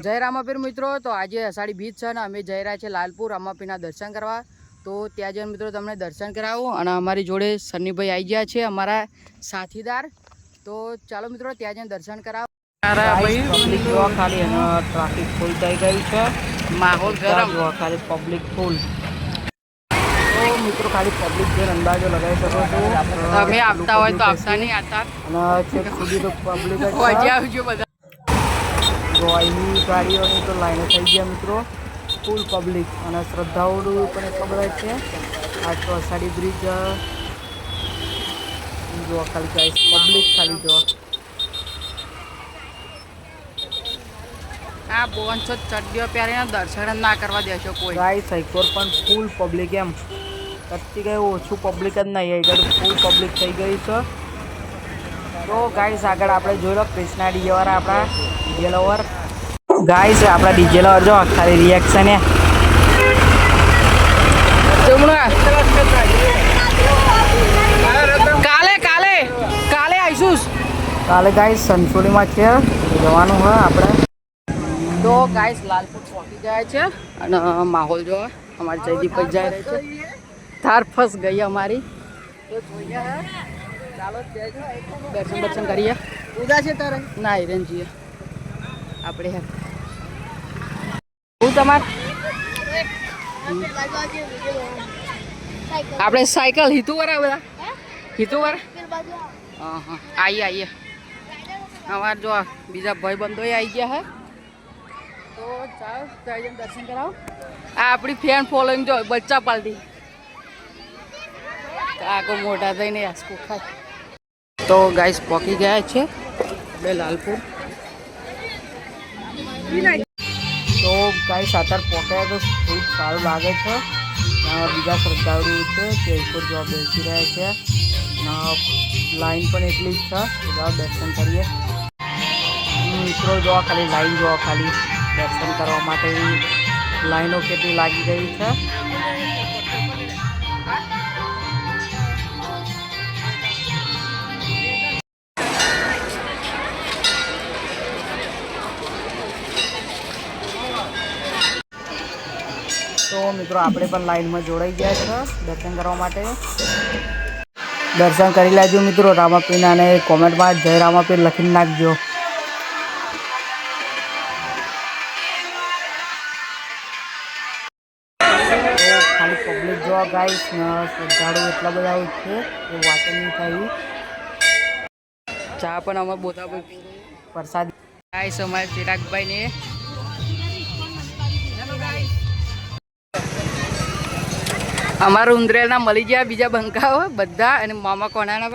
જય રામાપીર મિત્રો, તો આજે અષાઢી બીજ છે ને અમે જઈ રહ્યા છીએ લાલપુર રામાપીરના દર્શન કરવા. તો ત્યાં જઈને મિત્રો તમને દર્શન કરાવું. અને અમારી જોડે સન્નીભાઈ આવી ગયા છે, અમારા સાથીદાર. તો ચાલો મિત્રો ત્યાં જઈને દર્શન કરાવો. પબ્લિક જોવા ખાલી અને ટ્રાફિક ફૂલ થઈ ગયું છે, માહોલ ગરમ જોવા ખાલી પબ્લિક ફૂલ. તો મિત્રો ખાલી પબ્લિક જોઈને અંદાજો લગાવી શકો છો. તમે આવતા હોય તો આવતા નહીં આવતા, અને છેક સુધી તો પબ્લિક જ હજી આવજો બધા. તો અહીંની ગાડીઓની તો લાઈનો થઈ ગયા મિત્રો, ફૂલ પબ્લિક. અને શ્રદ્ધાળુ પણ એટલા બધા છે. આ તો અષાઢી બ્રિજ જોવા ખાલી ગાઈસ પબ્લિક ખાલી જોવા. આ બોનસો ચડ્ડીઓ પહેરીને દર્શન ના કરવા દેશો કોઈ. ગાઈસ એકવાર પણ ફૂલ પબ્લિક, એમ કરતી ગઈ ઓછું પબ્લિક જ નહીં, આગળ ફૂલ પબ્લિક થઈ ગઈ છે. તો ગાઈસ આગળ આપણે જોઈ લો કૃષ્ણા ડીજે વાળા, આપણા ડીજે લવર ગાઈસ, આપણા ડીજે લવર જો ખાલી રિએક્શન એ કાલે કાલે કાલે આવીશું. કાલે ગાઈસ સંસોલીમાં છે જવાનું હોય આપણે. તો ગાઈસ લાલપુર પહોંચી ગયા છે અને માહોલ જો અમારી જયદીપભાઈ જાય રહી છે. થાર ફસ ગઈ અમારી. તો જોઈએ ચાલો દર્શન કરીએ. ઉદા છે તારે ના હિરેન છીએ આપણે. હું તમારે આપણે સાયકલ હિતુ વાળા બધા હિતુ વાળા હા હા આવીએ અમારે જો બીજા ભાઈ બંધો આવી ગયા હે. તો ચાલો ત્યાં જઈને દર્શન કરાવો. આ આપણી ફેન ફોલોઈંગ જો બચ્ચા પાલતી કાકો મોટા થઈને આસકો ખાય. તો ગાઈસ પહોંચી ગયા છે બે લાલપુર. તો ગાઈસ અત્યારે પહોંચ્યા તો ખૂબ સારું લાગે છે. બીજા શ્રદ્ધાળુ છે તે ઉપર જોવા બેસી રહ્યા છે. લાઈન પણ એટલી જ છે, જાઓ દર્શન કરીએ. મિત્રો જોવા ખાલી લાઈન જોવા ખાલી દર્શન કરવા માટે લાઈનો કેટલી લાગી ગઈ છે. તો મિત્રો આપણે પણ લાઈનમાં જોડાઈ ગયા છે દર્શન કરવા માટે. દર્શન કરી લેજો મિત્રો રામાપીરના, અને કોમેન્ટમાં જય રામાપીર લખીને નાખજો. ખાલી પબ્લિક જોવા ગાઈસ, શ્રદ્ધાળુ એટલા બધા છે એ વાત નહીં થઈ. ચા પણ અમારે બોતા પ્રસાદ ગાઈસ અમારે ચિરાગભાઈ ને અમારા ઉંદરેલના મળી ગયા બીજા બંકાઓ બધા, અને મામા કોનાના